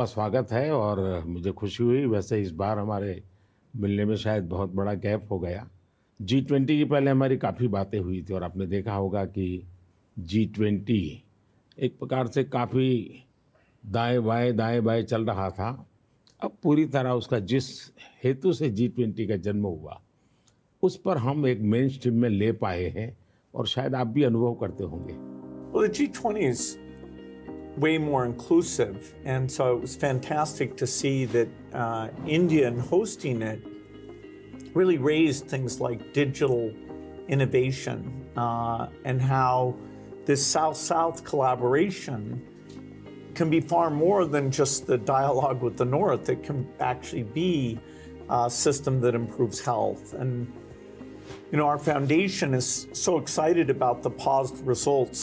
का स्वागत है और मुझे खुशी हुई। वैसे इस बार हमारे मिलने में शायद बहुत बड़ा गैप हो गया। जी20 की पहले हमारी काफ़ी बातें हुई थी और आपने देखा होगा कि जी20 एक प्रकार से काफ़ी दाएं-बाएं दाएं-बाएं चल रहा था। अब पूरी तरह उसका जिस हेतु से जी20 का जन्म हुआ, उस पर हम एक मेन स्ट्रीम में ले पाए हैं और शायद आप भी अनुभव करते होंगे। Well, the G20 is way more inclusive, and so it was fantastic to see that India, in hosting it, really raised things like digital innovation and how this South-South collaboration can be far more than just the dialogue with the North. It can actually be a system that improves health. And you know, our foundation is so excited about the positive results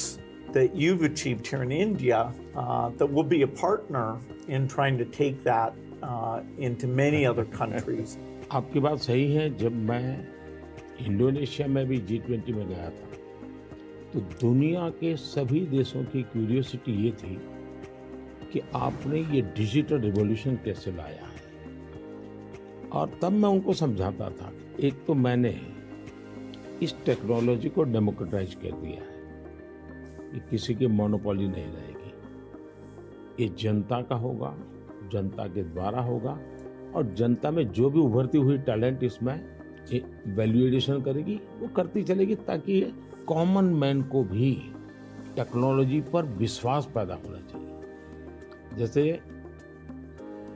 that you've achieved here in India that we'll be a partner in trying to take that into many other countries. आपकी बात सही है। जब मैं Indonesia में भी G20 में गया था, तो दुनिया के सभी देशों की क्यूरियोसिटी ये थी कि आपने ये डिजिटल रिवॉल्यूशन कैसे लाया है। और तब मैं उनको समझाता था, एक तो मैंने इस टेक्नोलॉजी को डेमोक्रेटाइज कर दिया है, ये किसी की मोनोपोली नहीं रहेगी, ये जनता का होगा, जनता के द्वारा होगा और जनता में जो भी उभरती हुई टैलेंट इसमें वैल्यू एडिशन करेगी वो करती चलेगी, ताकि कॉमन मैन को भी टेक्नोलॉजी पर विश्वास पैदा होना चाहिए। जैसे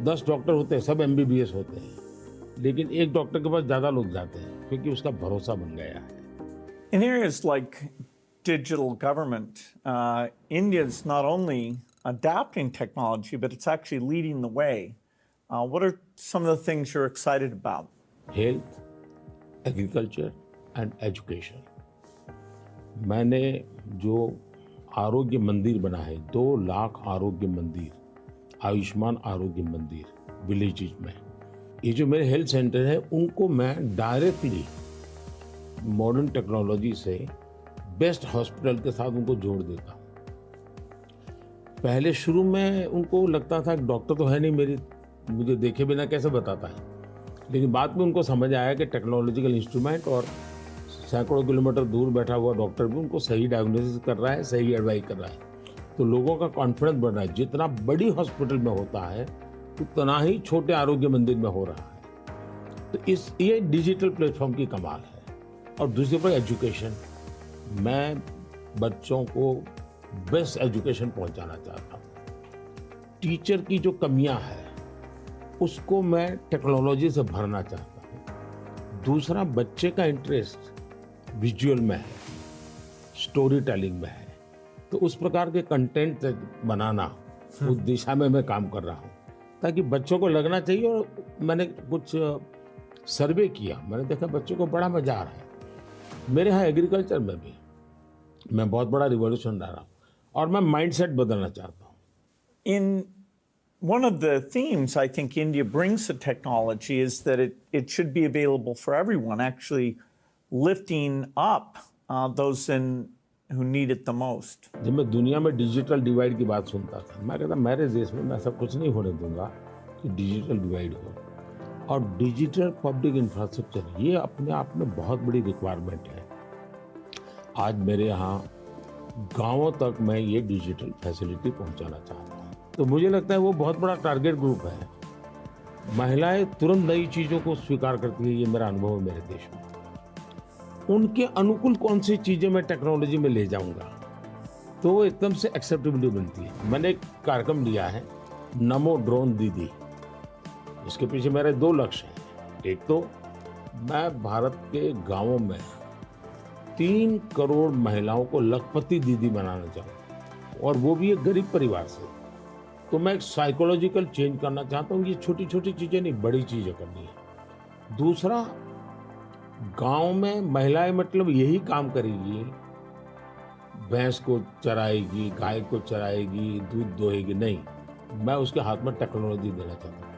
10 डॉक्टर होते हैं, सब MBBS होते हैं, लेकिन एक डॉक्टर के पास ज़्यादा लोग जाते हैं क्योंकि उसका भरोसा बन गया है। In areas like digital government, India is not only adapting technology, but it's actually leading the way. What are some of the things you're excited about? Health, agriculture and education. मैंने जो आरोग्य मंदिर बना है, 2 लाख आरोग्य मंदिर, आयुष्मान आरोग्य मंदिर विलेजेस में, ये जो मेरे हेल्थ सेंटर है उनको मैं डायरेक्टली मॉडर्न टेक्नोलॉजी से बेस्ट हॉस्पिटल के साथ उनको जोड़ देता हूँ। पहले शुरू में उनको लगता था कि डॉक्टर तो है नहीं, मुझे देखे बिना कैसे बताता है, लेकिन बाद में उनको समझ आया कि टेक्नोलॉजिकल इंस्ट्रूमेंट और सैकड़ों किलोमीटर दूर बैठा हुआ डॉक्टर भी उनको सही डायग्नोसिस कर रहा है, सही एडवाइस कर रहा है, तो लोगों का कॉन्फिडेंस बढ़ रहा है। जितना बड़ी हॉस्पिटल में होता है उतना ही छोटे आरोग्य मंदिर में हो रहा है। तो ये डिजिटल प्लेटफॉर्म की कमाल है। और दूसरे पर एजुकेशन, मैं बच्चों को बेस्ट एजुकेशन पहुंचाना चाहता हूँ। टीचर की जो कमियां हैं उसको मैं टेक्नोलॉजी से भरना चाहता हूँ। दूसरा, बच्चे का इंटरेस्ट विजुअल में है, स्टोरी टेलिंग में है, तो उस प्रकार के कंटेंट बनाना, उस दिशा में मैं काम कर रहा हूँ ताकि बच्चों को लगना चाहिए। और मैंने कुछ सर्वे किया, मैंने देखा बच्चों को बड़ा मजा आ रहा है। मेरे यहाँ एग्रीकल्चर में भी मैं बहुत बड़ा रिवॉल्यूशन ला रहा हूँ और मैं माइंडसेट बदलना चाहता हूँ। In one of the themes I think India brings to technology is that it should be available for everyone, actually lifting up those who need it the most. जब मैं दुनिया में डिजिटल डिवाइड की बात सुनता था, मैं कहता मेरे देश में मैं ऐसा कुछ नहीं होने दूंगा कि डिजिटल डिवाइड हो। और डिजिटल पब्लिक इंफ्रास्ट्रक्चर ये अपने आप में बहुत बड़ी रिक्वायरमेंट है। आज मेरे यहाँ गांवों तक मैं ये डिजिटल फैसिलिटी पहुंचाना चाहता हूँ, तो मुझे लगता है वो बहुत बड़ा टारगेट ग्रुप है। महिलाएं तुरंत नई चीज़ों को स्वीकार करती है, ये मेरा अनुभव है मेरे देश में। उनके अनुकूल कौन सी चीज़ें मैं टेक्नोलॉजी में ले जाऊंगा तो वो एकदम से एक्सेप्टेबिलिटी बनती है। मैंने एक कार्यक्रम लिया है, नमो ड्रोन दीदी। इसके पीछे मेरे 2 लक्ष्य हैं। एक तो मैं भारत के गांवों में 3 करोड़ महिलाओं को लखपति दीदी बनाना चाहूँ, और वो भी एक गरीब परिवार से। तो मैं एक साइकोलॉजिकल चेंज करना चाहता हूँ। ये छोटी छोटी चीज़ें नहीं, बड़ी चीज़ें करनी है। दूसरा, गांव में महिलाएं मतलब यही काम करेगी, भैंस को चराएगी, गाय को चराएगी, दूध दोहेगी, नहीं, मैं उसके हाथ में टेक्नोलॉजी देना चाहता हूँ।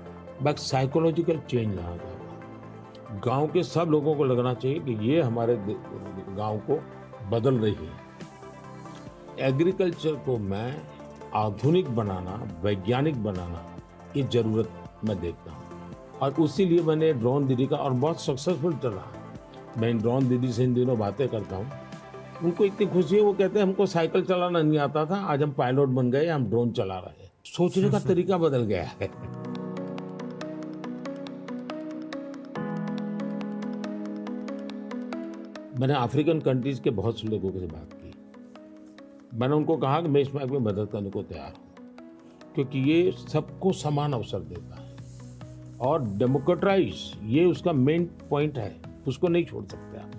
मैं साइकोलॉजिकल चेंज लाना चाहता हूँ। गांव के सब लोगों को लगना चाहिए कि ये हमारे गांव को बदल रही है। एग्रीकल्चर को मैं आधुनिक बनाना, वैज्ञानिक बनाना ये ज़रूरत मैं देखता हूँ। और उसी लिए मैंने ड्रोन दीदी का, और बहुत सक्सेसफुल चला। मैं ड्रोन दीदी से इन दिनों बातें करता हूँ, उनको इतनी खुशी है, वो कहते हैं हमको साइकिल चलाना नहीं आता था, आज हम पायलट बन गए, हम ड्रोन चला रहे हैं। सोचने का तरीका बदल गया है। मैंने अफ्रीकन कंट्रीज के बहुत से लोगों से बात की। मैंने उनको कहा कि मैं इसमें आपकी मदद करने को तैयार हूँ, क्योंकि ये सबको समान अवसर देता है और डेमोक्रेटाइज, ये उसका मेन पॉइंट है, उसको नहीं छोड़ सकते आप।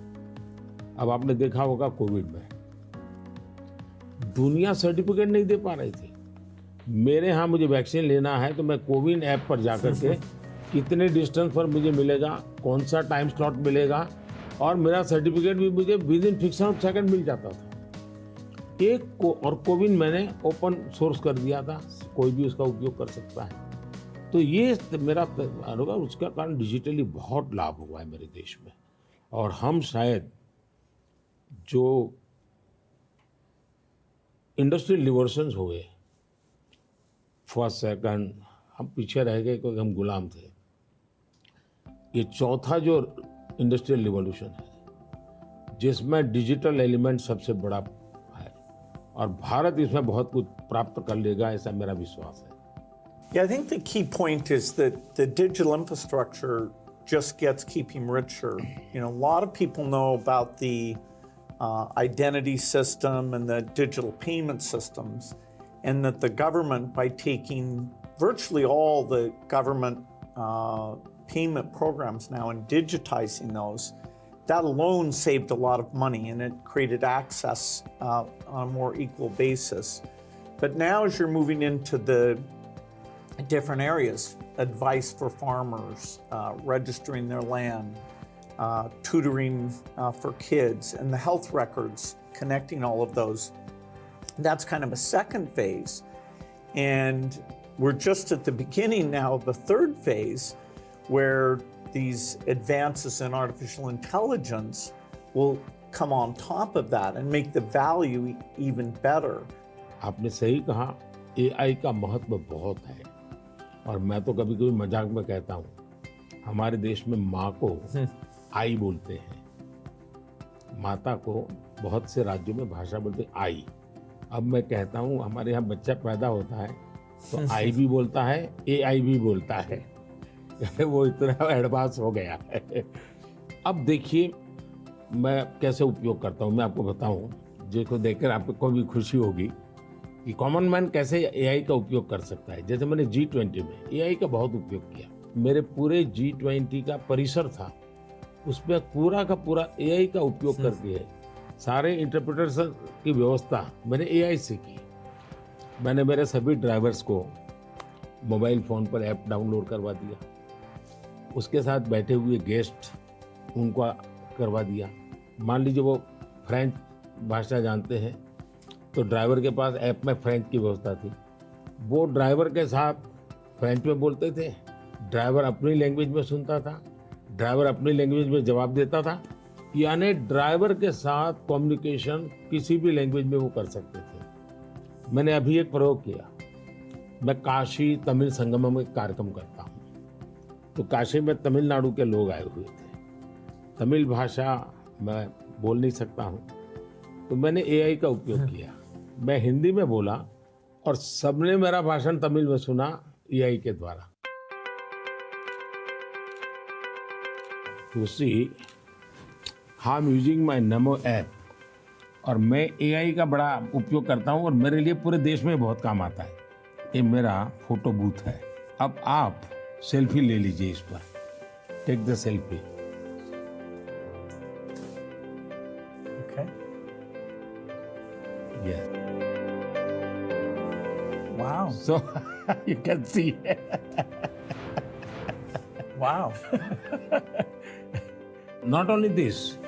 अब आपने देखा होगा कोविड में दुनिया सर्टिफिकेट नहीं दे पा रही थी। मेरे यहाँ मुझे वैक्सीन लेना है तो मैं कोविन ऐप पर जाकर के कितने डिस्टेंस पर मुझे मिलेगा, कौन सा टाइम स्लॉट मिलेगा, और मेरा सर्टिफिकेट भी मुझे within friction of second मिल जाता था। और कोविन मैंने ओपन सोर्स कर दिया था, कोई भी उसका उपयोग कर सकता है। तो ये मेरा अनुभव, उसका कारण डिजिटली बहुत लाभ हुआ है मेरे देश में। और हम शायद जो इंडस्ट्रियल रिवॉल्यूशंस हुए, फर्स्ट सेकंड, हम पीछे रह गए क्योंकि हम गुलाम थे। ये चौथा जो इंडस्ट्रियल रिवॉल्यूशन है जिसमें डिजिटल एलिमेंट सबसे बड़ा है, और भारत इसमें बहुत कुछ प्राप्त कर लेगा, ऐसा मेरा विश्वास है। Yeah, I think the key point is that the digital infrastructure just gets keeping richer. You know, a lot of people know about the identity system and the digital payment systems, and that the government, by taking virtually all the government payment programs now and digitizing those, that alone saved a lot of money and it created access on a more equal basis. But now as you're moving into the different areas, advice for farmers, registering their land, tutoring for kids, and the health records, connecting all of those, that's kind of a second phase. And we're just at the beginning now of the third phase, where these advances in artificial intelligence will come on top of that and make the value even better. आपने सही कहा, AI का महत्व बहुत है। और मैं तो कभी कभी मजाक में कहता हूँ, हमारे देश में माँ को आई बोलते हैं, माता को बहुत से राज्यों में भाषा बोलते हैं आई। अब मैं कहता हूँ हमारे यहाँ बच्चा पैदा होता है तो आई भी बोलता है, एआई भी बोलता है। वो इतना एडवांस हो गया है। अब देखिए मैं कैसे उपयोग करता हूँ, मैं आपको बताऊँ, जिसको देखकर आपको भी खुशी होगी कि कॉमन मैन कैसे एआई का उपयोग कर सकता है। जैसे मैंने G20 में एआई का बहुत उपयोग किया। मेरे पूरे G20 का परिसर था, उसमें पूरा का पूरा एआई का उपयोग करके सारे इंटरप्रिटेशन की व्यवस्था मैंने एआई से की। मैंने मेरे सभी ड्राइवर्स को मोबाइल फ़ोन पर ऐप डाउनलोड करवा दिया, उसके साथ बैठे हुए गेस्ट उनको करवा दिया। मान लीजिए वो फ्रेंच भाषा जानते हैं तो ड्राइवर के पास ऐप में फ्रेंच की व्यवस्था थी, वो ड्राइवर के साथ फ्रेंच में बोलते थे, ड्राइवर अपनी लैंग्वेज में सुनता था, ड्राइवर अपनी लैंग्वेज में जवाब देता था। यानी ड्राइवर के साथ कम्युनिकेशन किसी भी लैंग्वेज में वो कर सकते थे। मैंने अभी एक प्रयोग किया, मैं काशी तमिल संगमम में कार्यक्रम करता हूँ, तो काशी में तमिलनाडु के लोग आए हुए थे, तमिल भाषा मैं बोल नहीं सकता हूँ, तो मैंने एआई का उपयोग किया। मैं हिंदी में बोला और सबने मेरा भाषण तमिल में सुना एआई के द्वारा। उसी how am using my NaMo app, और मैं एआई का बड़ा उपयोग करता हूँ और मेरे लिए पूरे देश में बहुत काम आता है। ये मेरा फोटो बूथ है। अब आप सेल्फी ले लीजिए इस पर, take the selfie. Okay. Yeah. Wow. So you can see. Wow. Not only this,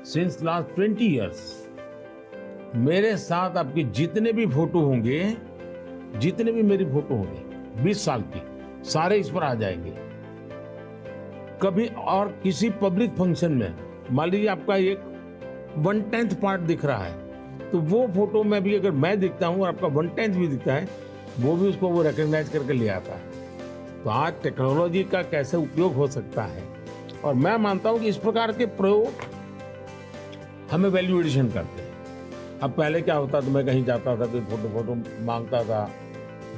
since last 20 years, मेरे साथ आपके जितने भी फोटो होंगे, जितने भी मेरी फोटो होंगी 20 साल की, सारे इस पर आ जाएंगे। कभी और किसी पब्लिक फंक्शन में मान लीजिए आपका एक 1/10 पार्ट दिख रहा है, तो वो फोटो में भी अगर मैं दिखता हूँ और आपका 1/10 भी दिखता है, वो भी उसको वो रिकॉग्नाइज करके ले आता है। तो आज टेक्नोलॉजी का कैसे उपयोग हो सकता है, और मैं मानता हूं कि इस प्रकार के प्रयोग हमें वैल्यू एडिशन करते हैं। अब पहले क्या होता था, मैं कहीं जाता था, कोई फोटो मांगता था,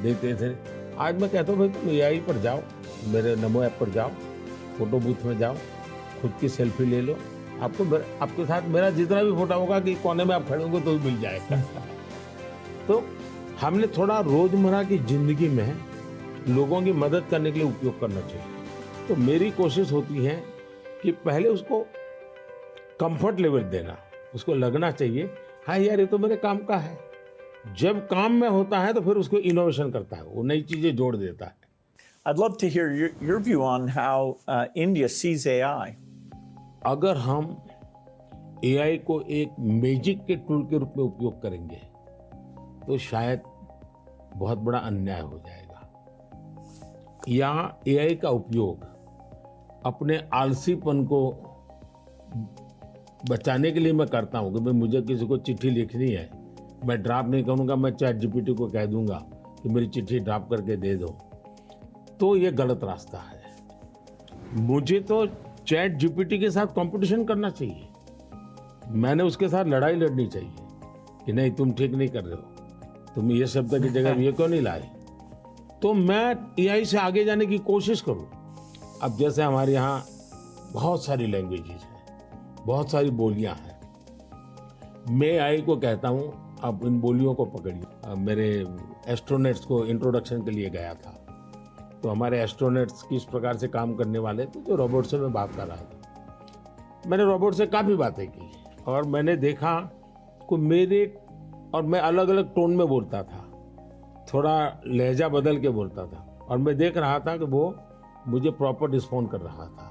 देते थे। आज मैं कहता हूँ भाई तुम एआई पर जाओ, मेरे नमो ऐप पर जाओ, फोटो बूथ में जाओ, खुद की सेल्फी ले लो, आपको आपके साथ मेरा जितना भी फोटो होगा कि कोने में आप खड़े होंगे तो भी मिल जाएगा। तो हमने थोड़ा रोजमर्रा की जिंदगी में लोगों की मदद करने के लिए उपयोग करना चाहिए। तो मेरी कोशिश होती है कि पहले उसको कंफर्ट लेवल देना, उसको लगना चाहिए हाँ यार ये तो मेरे काम का है। जब काम में होता है तो फिर उसको इनोवेशन करता है, वो नई चीजें जोड़ देता है। I'd love to hear your view on how India sees AI. अगर हम एआई को एक मैजिक के टूल के रूप में उपयोग करेंगे तो शायद बहुत बड़ा अन्याय हो जाएगा। या एआई का उपयोग अपने आलसीपन को बचाने के लिए मैं करता हूँ कि भाई मुझे किसी को चिट्ठी लिखनी है, मैं ड्राफ्ट नहीं करूँगा, मैं चैट जीपीटी को कह दूंगा कि मेरी चिट्ठी ड्राफ्ट करके दे दो, तो ये गलत रास्ता है। मुझे तो चैट जीपीटी के साथ कंपटीशन करना चाहिए, मैंने उसके साथ लड़ाई लड़नी चाहिए कि नहीं तुम ठीक नहीं कर रहे हो, तुम ये शब्द की जगह ये क्यों नहीं लाए। तो मैं एआई से आगे जाने की कोशिश करूं। अब जैसे हमारे यहाँ बहुत सारी लैंग्वेजेस हैं, बहुत सारी बोलियां हैं, मैं एआई को कहता हूं आप इन बोलियों को पकड़िए। मेरे एस्ट्रोनॉट्स को इंट्रोडक्शन के लिए गया था, तो हमारे एस्ट्रोनॉट्स किस प्रकार से काम करने वाले थे, तो रोबोट से मैं बात कर रहा था। मैंने रोबोट से काफ़ी बातें की और मैंने देखा कि मैं अलग अलग टोन में बोलता था, थोड़ा लहजा बदल के बोलता था, और मैं देख रहा था कि वो मुझे प्रॉपर रिस्पॉन्ड कर रहा था।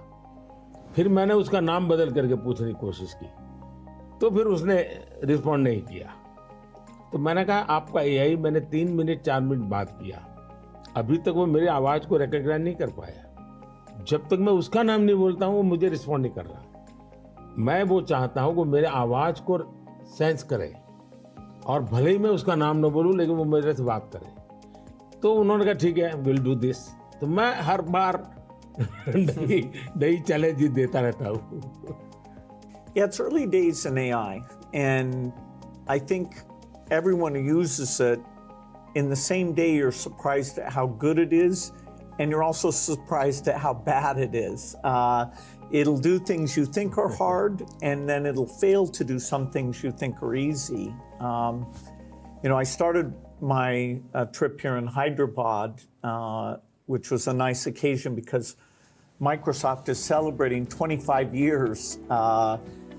फिर मैंने उसका नाम बदल करके पूछने की कोशिश की, तो फिर उसने रिस्पॉन्ड नहीं किया। तो मैंने कहा आपका एआई, मैंने 3 मिनट 4 मिनट बात किया, अभी तक वो मेरी आवाज़ को रिकॉग्नाइज नहीं कर पाया। जब तक मैं उसका नाम नहीं बोलता हूँ वो मुझे रिस्पॉन्ड नहीं कर रहा। मैं वो चाहता हूँ कि मेरे आवाज़ को सेंस करे, और भले ही मैं उसका नाम न बोलूं लेकिन वो मेरे से बात करे। तो उन्होंने कहा ठीक है विल डू दिस। तो मैं हर बार नई चैलेंज देता रहता हूँ। Yeah, it's early days in AI, and I think everyone who uses it, in the same day you're surprised at how good it is, and you're also surprised at how bad it is. It'll do things you think are hard, and then it'll fail to do some things you think are easy. I started my trip here in Hyderabad, which was a nice occasion because Microsoft is celebrating 25 years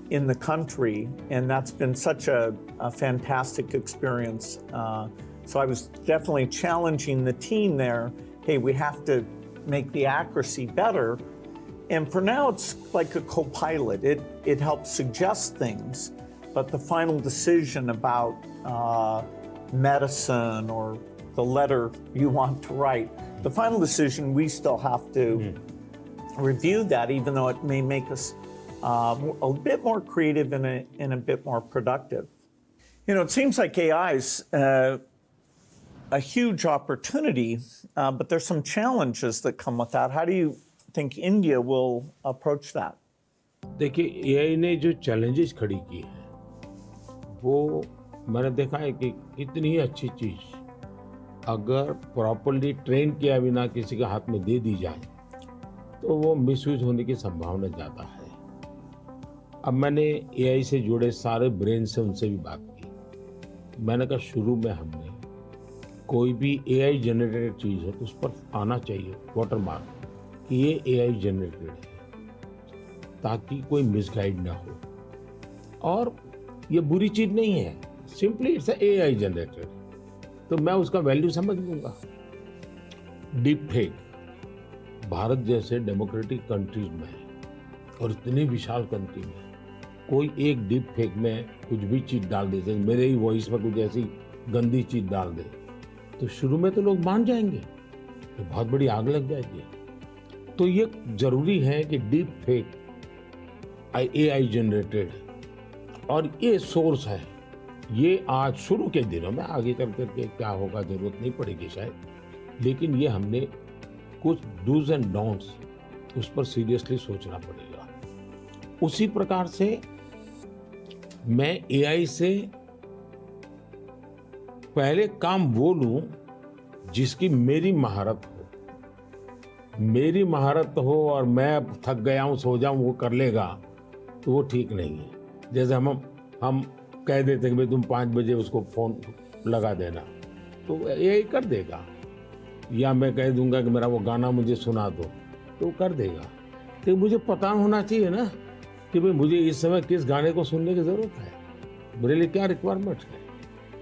in the country, and that's been such a fantastic experience. So I was definitely challenging the team there. Hey, we have to make the accuracy better. And for now, it's like a co-pilot. It helps suggest things, but the final decision about medicine or the letter you want to write, the final decision, we still have to review that, even though it may make us a bit more creative and a bit more productive. It seems like AI is a huge opportunity, but there's some challenges that come with that. How do you think India will approach that? देखिए AI ने जो challenges खड़ी की हैं, वो मैंने देखा है कि इतनी अच्छी चीज अगर प्रॉपर्ली ट्रेन किया बिना किसी के हाथ में दे दी जाए तो वो मिसयूज होने की संभावना ज़्यादा है। अब मैंने एआई से जुड़े सारे ब्रेन से उनसे भी बात की। मैंने कहा शुरू में हमने कोई भी एआई जनरेटेड चीज़ है तो उस पर आना चाहिए वाटरमार्क कि ये एआई जनरेटेड है, ताकि कोई मिसगाइड ना हो। और ये बुरी चीज़ नहीं है, सिंपली इट्स एआई जनरेटेड, तो मैं उसका वैल्यू समझ लूँगा। डीप फेक भारत जैसे डेमोक्रेटिक कंट्रीज में और इतनी विशाल कंट्री में कोई एक डीप फेक में कुछ भी चीज़ डाल दे, जैसे मेरे ही वॉइस में कुछ ऐसी गंदी चीज़ डाल दे, तो शुरू में तो लोग मान जाएंगे, तो बहुत बड़ी आग लग जाएगी। तो ये जरूरी है कि डीप फेक एआई जनरेटेड और ये सोर्स है, ये आज शुरू के दिनों में, आगे चल करके क्या होगा जरूरत नहीं पड़ेगी शायद, लेकिन ये हमने कुछ डूज एंड डोंट्स उस पर सीरियसली सोचना पड़ेगा। उसी प्रकार से मैं एआई से पहले काम वो लूं जिसकी मेरी महारत हो। मेरी महारत हो और मैं अब थक गया हूं, सो जाऊं, वो कर लेगा, तो वो ठीक नहीं है। जैसे हम कह देते कि भाई तुम 5 बजे उसको फोन लगा देना, तो एआई कर देगा। या मैं कह दूंगा कि मेरा वो गाना मुझे सुना दो, तो वो कर देगा। तो मुझे पता होना चाहिए ना कि भाई मुझे इस समय किस गाने को सुनने की जरूरत है, मेरे लिए क्या रिक्वायरमेंट है।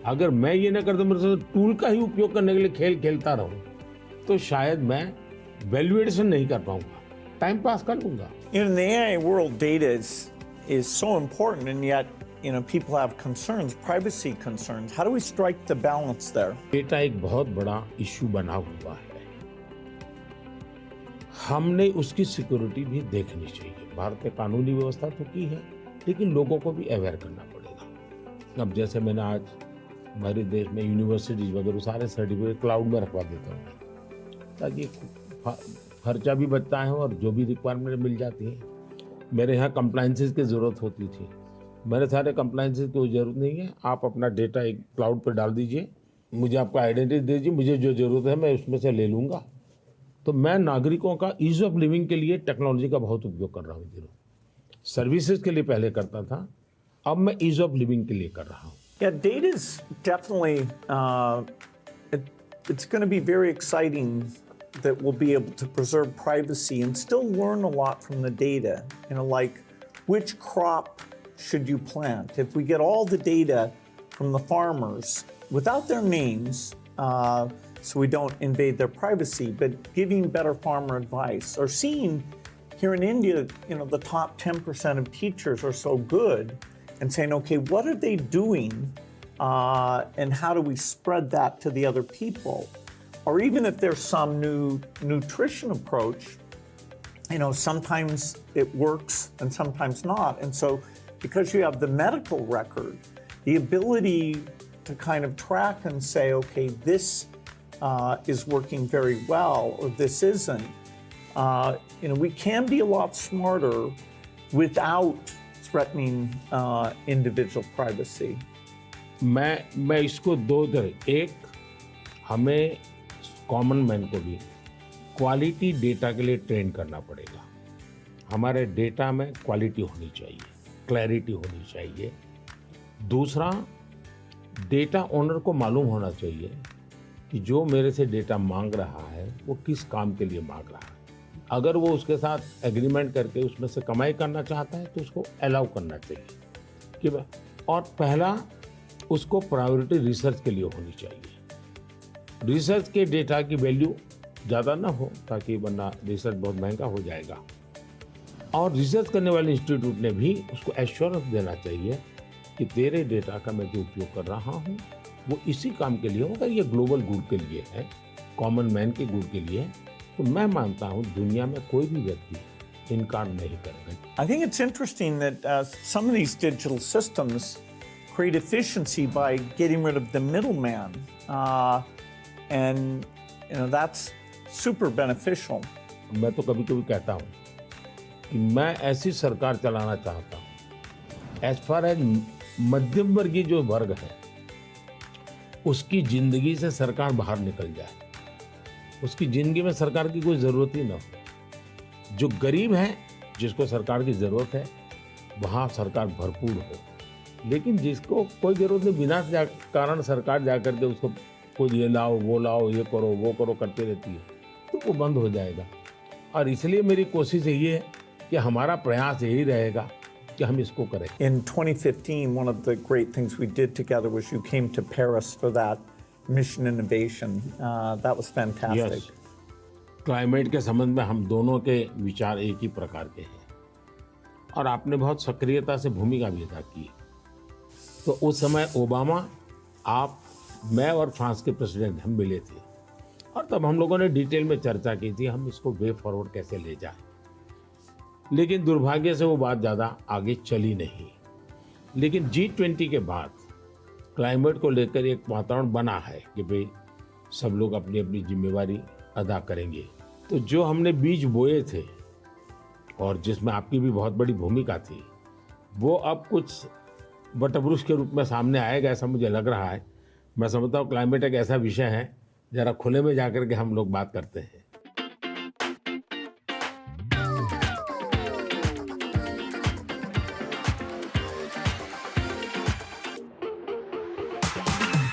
अगर मैं ये ना कर दूं, मेरे से टूल का ही उपयोग करने के लिए खेल खेलता रहूं, तो शायद मैं वैल्यूएशन नहीं कर पाऊंगा, टाइम पास कर लूंगा। In the AI world, data is so important, and yet, people have concerns, privacy concerns. How do we strike the balance there? Data एक बहुत बड़ा इश्यू बना हुआ है, हमने उसकी सिक्योरिटी भी देखनी चाहिए। भारत में कानूनी व्यवस्था तो की है, लेकिन लोगों को भी अवेयर करना पड़ेगा। अब जैसे मैंने आज हमारे देश में यूनिवर्सिटीज वगैरह सारे सर्टिफिकेट क्लाउड में रखवा देता हूँ, ताकि खर्चा भी बचता है और जो भी रिक्वायरमेंट मिल जाती है। मेरे यहाँ कंप्लाइंसेस की ज़रूरत होती थी, मेरे सारे कंप्लाइंसेस की कोई ज़रूरत नहीं है। आप अपना डेटा एक क्लाउड पर डाल दीजिए, मुझे आपका आइडेंटिटी दीजिए, मुझे जो ज़रूरत है मैं उसमें से ले लूँगा। तो मैं नागरिकों का ईज ऑफ लिविंग के लिए टेक्नोलॉजी का बहुत उपयोग कर रहा हूँ। सर्विसेज के लिए पहले करता था, अब मैं ईज ऑफ लिविंग के लिए कर रहा हूँ। Yeah, data is definitely, it's going to be very exciting that we'll be able to preserve privacy and still learn a lot from the data. Like which crop should you plant? If we get all the data from the farmers without their names, so we don't invade their privacy, but giving better farmer advice, or seeing here in India, the top 10% of teachers are so good, and saying, okay, what are they doing, and how do we spread that to the other people? Or even if there's some new nutrition approach, sometimes it works and sometimes not. And so because you have the medical record, the ability to kind of track and say, okay, this is working very well, or this isn't, we can be a lot smarter without threatening individual privacy. मैं इसको दो तरह, एक हमें common man को भी quality data के लिए ट्रेन करना पड़ेगा। हमारे डेटा में क्वालिटी होनी चाहिए, क्लैरिटी होनी चाहिए। दूसरा, डेटा ओनर को मालूम होना चाहिए कि जो मेरे से डेटा मांग रहा है वो किस काम के लिए मांग रहा है। अगर वो उसके साथ एग्रीमेंट करके उसमें से कमाई करना चाहता है तो उसको अलाउ करना चाहिए कि और पहला, उसको प्रायोरिटी रिसर्च के लिए होनी चाहिए। रिसर्च के डेटा की वैल्यू ज़्यादा ना हो, ताकि वरना रिसर्च बहुत महंगा हो जाएगा। और रिसर्च करने वाले इंस्टीट्यूट ने भी उसको एश्योरेंस देना चाहिए कि तेरे डेटा का मैं जो उपयोग कर रहा हूँ वो इसी काम के लिए होगा, ये ग्लोबल गुड के लिए है, कॉमन मैन के गुड के लिए। तो मैं मानता हूँ दुनिया में कोई भी व्यक्ति इनकार नहीं करेगा। I think it's interesting that some of these digital systems create efficiency by getting rid of the middleman, and that's super beneficial. मैं तो कभी-कभी कहता हूँ कि मैं ऐसी सरकार चलाना चाहता हूँ, एज फार एज मध्यम वर्गीय जो वर्ग है उसकी जिंदगी से सरकार बाहर निकल जाए, उसकी जिंदगी में सरकार की कोई ज़रूरत ही ना हो। जो गरीब है, जिसको सरकार की ज़रूरत है, वहाँ सरकार भरपूर हो। लेकिन जिसको कोई ज़रूरत नहीं, बिना कारण सरकार जा करके उसको कोई ये लाओ, वो लाओ, ये करो, वो करो करती रहती है, तो वो बंद हो जाएगा। और इसलिए मेरी कोशिश यही है कि हमारा प्रयास यही रहेगा कि हम इसको करें। In 2015, one of the great things we did together was you came to Paris for that mission innovation. That was fantastic. Yes. Climate के संबंध में हम दोनों के विचार एक ही प्रकार के हैं और आपने बहुत सक्रियता से भूमिका भी अदा की। तो उस समय ओबामा, आप, मैं और फ्रांस के प्रेसिडेंट हम मिले थे और तब हम लोगों ने डिटेल में चर्चा की थी हम इसको वे फॉरवर्ड कैसे ले जाएं। लेकिन दुर्भाग्य से वो बात ज़्यादा आगे चली नहीं। लेकिन G20 के बाद क्लाइमेट को लेकर एक वातावरण बना है कि भाई सब लोग अपनी अपनी जिम्मेवारी अदा करेंगे। तो जो हमने बीज बोए थे और जिसमें आपकी भी बहुत बड़ी भूमिका थी, वो अब कुछ वटवृक्ष के रूप में सामने आएगा, ऐसा मुझे लग रहा है। मैं समझता हूँ क्लाइमेट एक ऐसा विषय है, जरा खुले में जाकर के हम लोग बात करते हैं।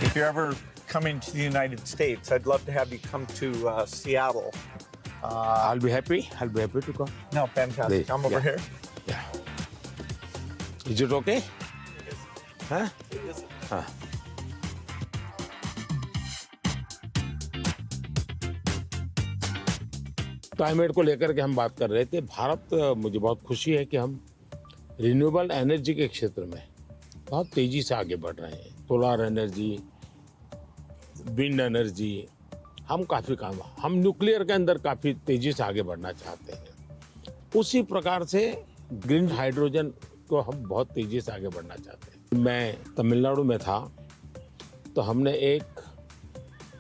If you're ever coming to the United States, I'd love to have you come to Seattle. I'll be happy to come. No, fantastic. Please, Come over yeah. here. Yeah. Is it okay? Huh? हाँ। Climate को लेकर के हम बात कर रहे थे। भारत, मुझे बहुत खुशी है कि हम रिन्यूएबल एनर्जी के क्षेत्र में बहुत तेजी से आगे बढ़ रहे हैं। सोलर एनर्जी, विंड एनर्जी, हम काफ़ी काम, हम न्यूक्लियर के अंदर काफ़ी तेजी से आगे बढ़ना चाहते हैं। उसी प्रकार से ग्रीन हाइड्रोजन को हम बहुत तेजी से आगे बढ़ना चाहते हैं। मैं तमिलनाडु में था तो हमने एक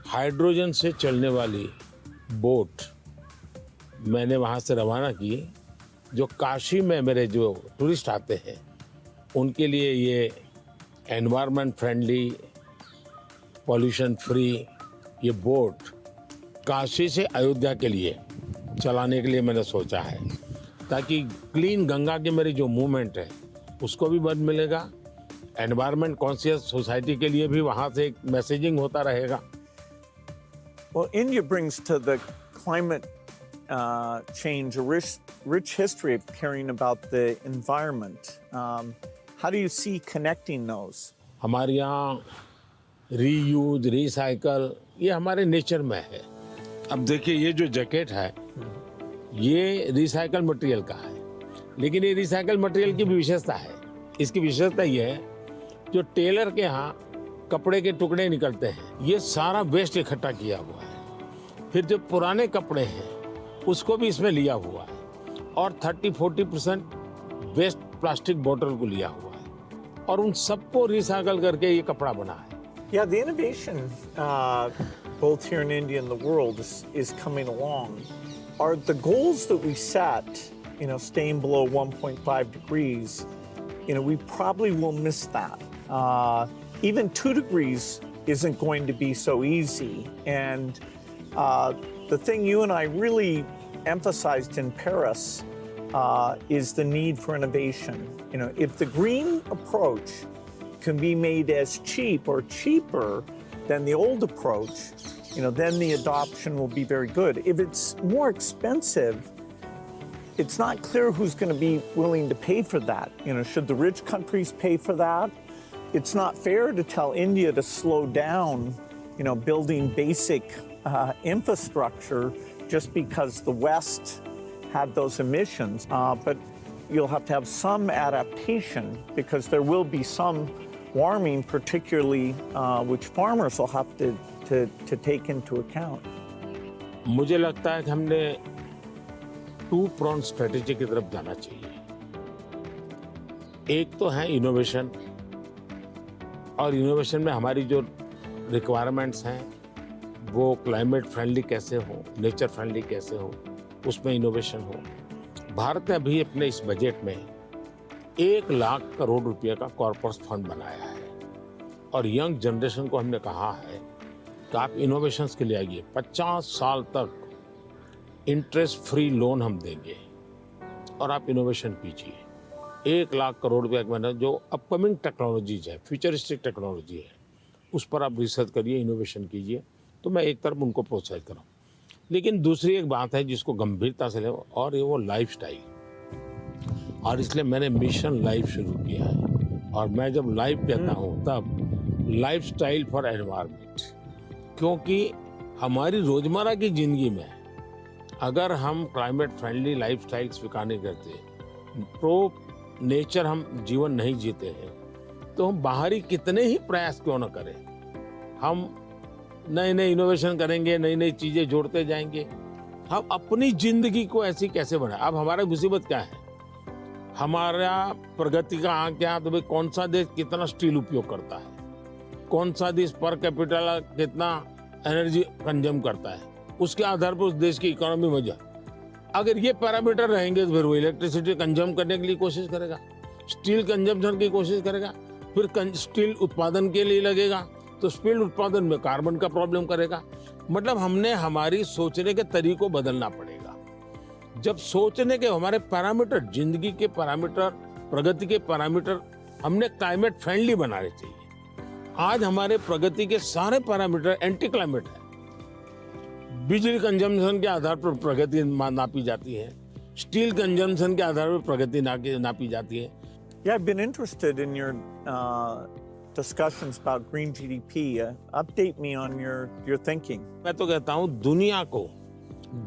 हाइड्रोजन से चलने वाली बोट मैंने वहाँ से रवाना की, जो काशी में मेरे जो टूरिस्ट आते हैं उनके लिए ये एनवायरनमेंट फ्रेंडली, पॉल्यूशन फ्री ये बोट काशी से अयोध्या के लिए चलाने के लिए मैंने सोचा है, ताकि क्लीन गंगा की मेरी जो मूवमेंट है उसको भी मदद मिलेगा, एनवायरनमेंट कॉन्शियस सोसाइटी के लिए भी वहाँ से एक मैसेजिंग होता रहेगा। Well, India brings to the climate change a rich history of caring about the environment. How do you see connecting those? हमारे यहाँ रीयूज, रिसाइकल ये हमारे नेचर में है। अब देखिए, ये जो जैकेट है ये रिसाइकल मटेरियल का है, लेकिन ये रिसाइकल मटेरियल की भी विशेषता है। इसकी विशेषता ये है, जो टेलर के यहाँ कपड़े के टुकड़े निकलते हैं ये सारा वेस्ट इकट्ठा किया हुआ है। फिर जो पुराने कपड़े हैं उसको भी इसमें लिया हुआ है, और 30-40% वेस्ट प्लास्टिक बोतल को लिया हुआ है, और उन सबको रिसाइकल करके ये कपड़ा बना है। Yeah, the innovation, both here in India and the world, is coming along. Are the goals that we set, staying below 1.5 degrees, we probably will miss that. Even 2 degrees isn't going to be so easy. And the thing you and I really emphasized in Paris is the need for innovation. If the green approach can be made as cheap or cheaper than the old approach, then the adoption will be very good. If it's more expensive, it's not clear who's going to be willing to pay for that. Should the rich countries pay for that? It's not fair to tell India to slow down, building basic infrastructure just because the West had those emissions. But you'll have to have some adaptation, because there will be some warming, particularly which farmers will have to take into account. मुझे लगता है कि हमने 2-pronged strategy की तरफ जाना चाहिए। एक तो है इनोवेशन, और इनोवेशन में हमारी जो रिक्वायरमेंट्स हैं वो क्लाइमेट फ्रेंडली कैसे हो, नेचर फ्रेंडली कैसे हो, उसमें इनोवेशन हो। भारत ने अभी अपने इस बजट में 1 लाख करोड़ रुपए का कॉर्पस फंड बनाया है, और यंग जनरेशन को हमने कहा है कि आप इनोवेशंस के लिए आइए। 50 साल तक इंटरेस्ट फ्री लोन हम देंगे और आप इनोवेशन कीजिए। 1 लाख करोड़ रुपए का मैंने जो अपकमिंग टेक्नोलॉजीज है, फ्यूचरिस्टिक टेक्नोलॉजी है, उस पर आप रिसर्च करिए, इनोवेशन कीजिए। तो मैं एक तरफ उनको प्रोत्साहित करूँ, लेकिन दूसरी एक बात है जिसको गंभीरता से ले, और ये वो लाइफस्टाइल, और इसलिए मैंने मिशन लाइफ शुरू किया है। और मैं जब लाइफ कहता हूँ तब लाइफस्टाइल फॉर एनवायरनमेंट, क्योंकि हमारी रोजमर्रा की जिंदगी में अगर हम क्लाइमेट फ्रेंडली लाइफस्टाइल स्वीकार नहीं करते, प्रो नेचर हम जीवन नहीं जीते हैं, तो हम बाहरी कितने ही प्रयास क्यों न करें, हम नए नए इनोवेशन करेंगे, नई नई चीजें जोड़ते जाएंगे, हम अपनी जिंदगी को ऐसी कैसे बनाए। अब हमारा मुसीबत क्या है, हमारा प्रगति का आंक क्या, तो भाई कौन सा देश कितना स्टील उपयोग करता है, कौन सा देश पर कैपिटल कितना एनर्जी कंज्यूम करता है, उसके आधार पर उस देश की इकोनॉमी में जा। अगर ये पैरामीटर रहेंगे तो फिर वो इलेक्ट्रिसिटी कंज्यूम करने के लिए कोशिश करेगा, स्टील कंजम्पशन की कोशिश करेगा, फिर स्टील उत्पादन के लिए लगेगा तो स्टील उत्पादन में कार्बन का प्रॉब्लम करेगा। मतलब हमने हमारी सोचने के तरीकों बदलना पड़ेगा। जब सोचने के हमारे पैरामीटर, जिंदगी के पैरामीटर, प्रगति के पैरामीटर हमने क्लाइमेट फ्रेंडली बनाने चाहिए। आज हमारे प्रगति के सारे पैरामीटर एंटी क्लाइमेट है। बिजली कंजम्पशन के आधार पर प्रगति नापी जाती है, स्टील कंजम्पशन के आधार पर प्रगति नापी जाती है। Yeah, I've been interested in your discussions about green GDP. Update me on your thinking. मैं तो कहता हूँ दुनिया को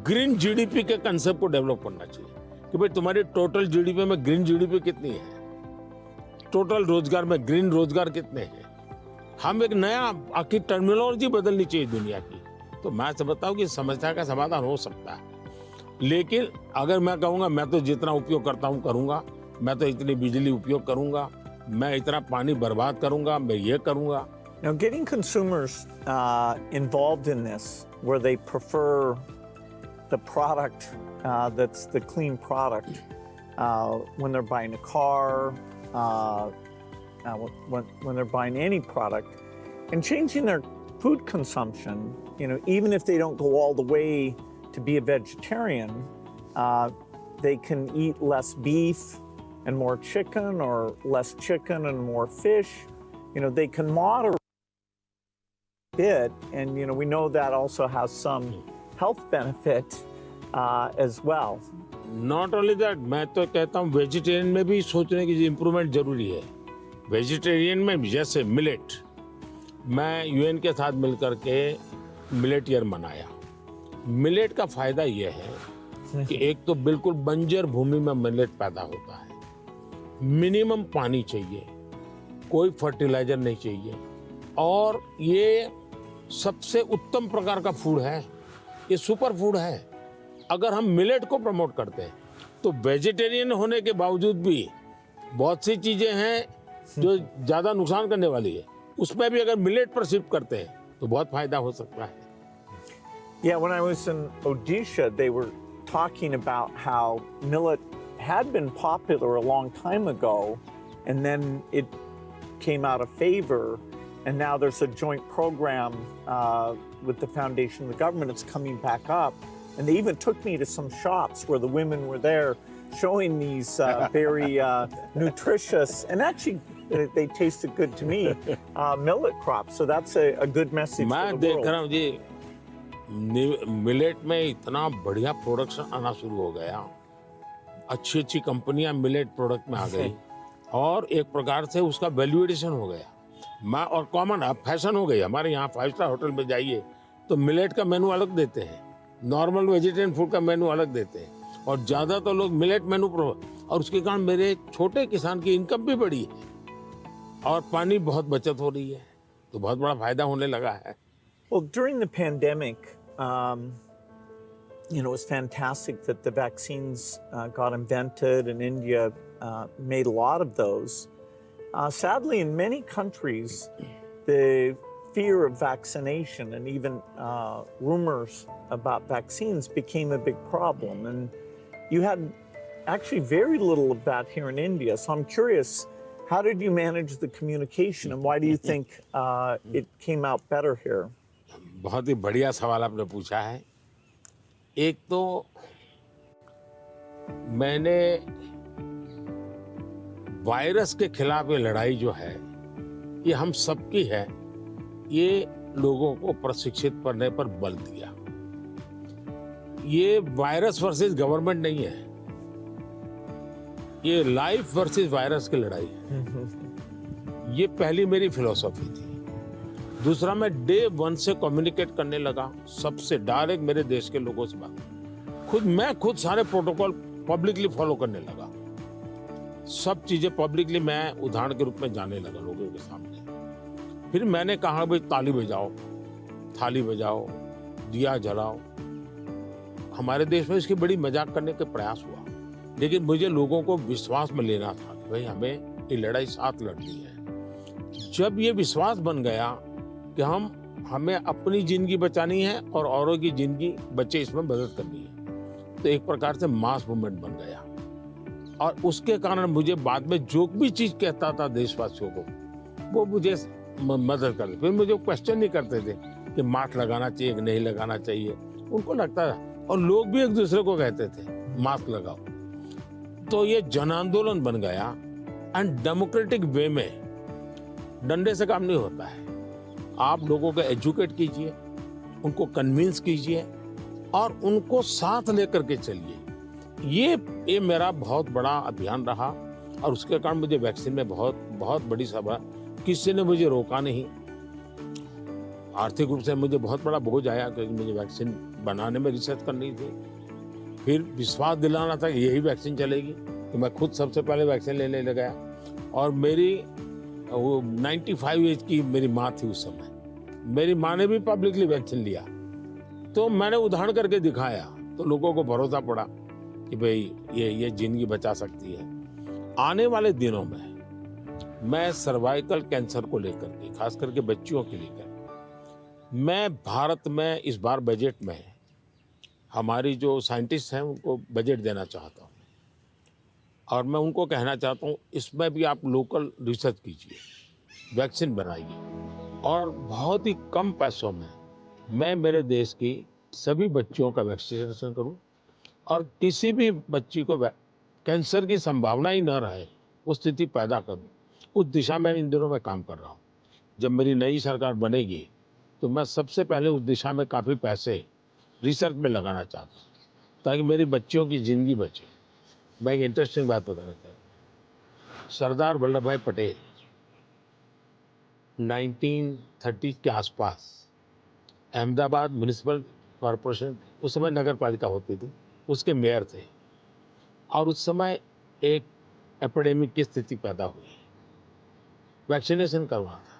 ग्रीन जीडीपी के कंसेप्ट को डेवलप करना चाहिए कि भाई तुम्हारी टोटल जीडीपी में ग्रीन जीडीपी कितनी है, टोटल रोजगार में ग्रीन रोजगार कितने हैं। हम एक नया आखिर टर्मिनोलॉजी बदलनी चाहिए दुनिया की। तो मैं समझता हूँ कि समस्या का समाधान हो सकता है, लेकिन अगर मैं कहूँगा मैं तो जितना उपयोग करता हूँ करूँगा, मैं तो इतनी बिजली उपयोग करूँगा, मैं इतना पानी बर्बाद करूँगा, मैं ये करूँगा। Now, getting consumers involved in this, where they prefer the product that's the clean product when they're buying a car, when they're buying any product, and changing their food consumption. You know, even if they don't go all the way to be a vegetarian, they can eat less beef and more chicken, or less chicken and more fish. You know, they can moderate a bit, and you know, we know that also has some health benefit as well. Not only that, मैं तो कहता हूँ vegetarian में भी सोचने की improvement जरूरी है। वेजिटेरियन में जैसे मिलेट, मैं यूएन के साथ मिलकर के मिलेट ईयर मनाया। मिलेट का फायदा यह है कि एक तो बिल्कुल बंजर भूमि में मिलेट पैदा होता है, मिनिमम पानी चाहिए, कोई फर्टिलाइजर नहीं चाहिए, और ये सबसे उत्तम प्रकार का फूड है, ये सुपर फूड है। अगर हम मिलेट को प्रमोट करते हैं तो वेजिटेरियन होने के बावजूद भी बहुत सी चीजें हैं जो ज्यादा नुकसान करने वाली है, उसमें भी अगर मिलेट पर शिफ्ट करते हैं तो बहुत फायदा हो सकता है। Yeah, when I was in Odisha, they were talking about how millet had been popular a long time ago, and then it came out of favor, and now there's a joint program with the foundation and the government. It's coming back up, and they even took me to some shops where the women were there showing these very nutritious, and actually they tasted good to me, millet crops. So that's a good message for मैं the देख world. रहा हूँ जी, millet में इतना बढ़िया production आना शुरू हो गया, अच्छी अच्छी कंपनियां मिलेट प्रोडक्ट में आ गई, और एक प्रकार से उसका वैल्यू एडिशन हो गया। मैं और कॉमन अब फैशन हो गई। हमारे यहाँ 5 स्टार होटल में जाइए तो मिलेट का मेनू अलग देते हैं, नॉर्मल वेजिटेरियन फूड का मेनू अलग देते हैं, और ज़्यादातर लोग मिलेट मेनू और उसके कारण मेरे छोटे किसान की इनकम भी बढ़ी है और पानी बहुत बचत हो रही है, तो बहुत बड़ा फायदा होने लगा है। Well, during the pandemic, you know, it was fantastic that the vaccines got invented, and India made a lot of those. Sadly, in many countries, the fear of vaccination and even rumors about vaccines became a big problem. And you had actually very little of that here in India. So I'm curious, how did you manage the communication, and why do you think it came out better here? बहुत ही बढ़िया सवाल आपने पूछा है। एक तो मैंने virus के खिलाफ ये लड़ाई जो है ये हम सबकी है, ये लोगों को प्रशिक्षित करने पर बल दिया। ये वायरस वर्सेस गवर्नमेंट नहीं है, ये लाइफ वर्सेस वायरस की लड़ाई है। ये पहली मेरी फिलॉसफी थी। दूसरा, मैं डे 1 से कम्युनिकेट करने लगा सबसे डायरेक्ट, मेरे देश के लोगों से बात। मैं खुद सारे प्रोटोकॉल पब्लिकली फॉलो करने लगा, सब चीजें पब्लिकली मैं उदाहरण के रूप में जाने लगा लोगों के सामने। फिर मैंने कहा भाई ताली बजाओ, थाली बजाओ, दिया जलाओ। हमारे देश में इसकी बड़ी मजाक करने के प्रयास हुआ, लेकिन मुझे लोगों को विश्वास में लेना था कि भाई हमें ये लड़ाई साथ लड़नी है। जब ये विश्वास बन गया कि हमें अपनी जिंदगी बचानी है और औरों की जिंदगी बचे इसमें मदद करनी है। तो एक प्रकार से मास मूवमेंट बन गया और उसके कारण मुझे बाद में जो भी चीज कहता था देशवासियों को वो मुझे मदद करते। फिर मुझे क्वेश्चन नहीं करते थे कि मास्क लगाना चाहिए कि नहीं लगाना चाहिए, उनको लगता था। और लोग भी एक दूसरे को कहते थे मास्क लगाओ। तो ये जन आंदोलन बन गया एंड डेमोक्रेटिक वे में, डंडे से काम नहीं होता है। आप लोगों को एजुकेट कीजिए, उनको कन्विंस कीजिए और उनको साथ लेकर के चलिए। ये मेरा बहुत बड़ा अभियान रहा और उसके कारण मुझे वैक्सीन में बहुत बड़ी सभा, किसी ने मुझे रोका नहीं। आर्थिक रूप से मुझे बहुत बड़ा बोझ आया क्योंकि मुझे वैक्सीन बनाने में रिसर्च करनी थी, फिर विश्वास दिलाना था कि यही वैक्सीन चलेगी। तो मैं खुद सबसे पहले वैक्सीन लेने लग गया और मेरी वो 95 एज की मेरी माँ थी उस समय। मेरी माँ ने भी पब्लिकली वैक्सीन लिया, तो मैंने उदाहरण करके दिखाया तो लोगों को भरोसा पड़ा कि भाई ये जिंदगी बचा सकती है। आने वाले दिनों में मैं सर्वाइकल कैंसर को लेकर के, खास करके बच्चियों के लेकर, मैं भारत में इस बार बजट में हमारी जो साइंटिस्ट हैं उनको बजट देना चाहता हूँ और मैं उनको कहना चाहता हूँ इसमें भी आप लोकल रिसर्च कीजिए, वैक्सीन बनाइए और बहुत ही कम पैसों में मैं मेरे देश की सभी बच्चियों का वैक्सीनेशन करूँ और किसी भी बच्ची को कैंसर की संभावना ही न रहे वो स्थिति पैदा करूँ। उस दिशा में इन दिनों में काम कर रहा हूँ। जब मेरी नई सरकार बनेगी तो मैं सबसे पहले उस दिशा में काफ़ी पैसे रिसर्च में लगाना चाहता हूँ ताकि मेरी बच्चियों की ज़िंदगी बचे। मैं एक इंटरेस्टिंग बात बताना चाहता हूँ। सरदार वल्लभ भाई पटेल 1930 के आसपास अहमदाबाद म्यूनिसिपल कॉरपोरेशन, उस समय नगर पालिका होती थी, उसके मेयर थे और उस समय एक एपिडेमिक की स्थिति पैदा हुई। वैक्सीनेशन करवाना था,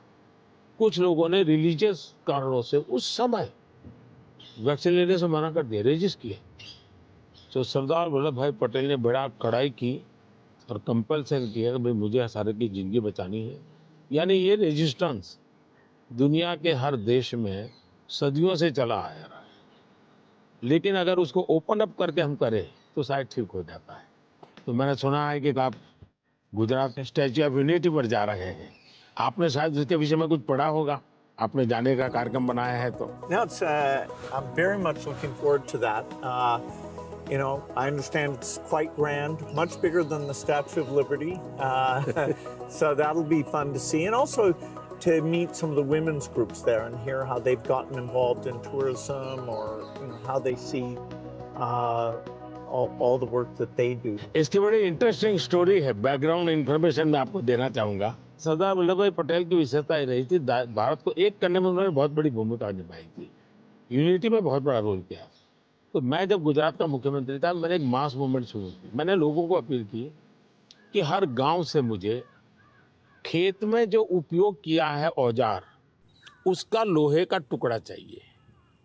कुछ लोगों ने रिलीजियस कारणों से उस समय वैक्सीन लेने से मना कर दिया, रेजिस्ट किए। तो सरदार वल्लभ भाई पटेल ने बड़ा कड़ाई की और कंपल्सन किया कि भाई मुझे सारे की ज़िंदगी बचानी है। यानी ये रेजिस्टेंस दुनिया के हर देश में सदियों से चला आ रहा है, लेकिन अगर उसको ओपन अप करके हम करें तो शायद ठीक हो जाता है। तो मैंने सुना है कि आप गुजरात में स्टैच्यू ऑफ यूनिटी पर जा रहे हैं, आपने शायद उसके विषय में कुछ पढ़ा होगा, आपने जाने का कार्यक्रम बनाया है तो। No, I'm very much looking forward to that. You know, I understand it's quite grand, much bigger than the Statue of Liberty. So that'll be fun to see. And also to meet some of the women's groups there and hear how they've gotten involved in tourism or how they see all the work that they do. इसकी बड़ी interesting story है, background information मैं आपको देना चाहूँगा। सरदार वल्लभ भाई पटेल की विशेषता ये रही थी, भारत को एक करने में उन्होंने बहुत बड़ी भूमिका निभाई थी, यूनिटी में बहुत बड़ा रोल किया। तो मैं जब गुजरात का मुख्यमंत्री था, मैंने एक मास मूवमेंट शुरू की। मैंने लोगों को अपील की कि हर गांव से मुझे खेत में जो उपयोग किया है औजार, उसका लोहे का टुकड़ा चाहिए।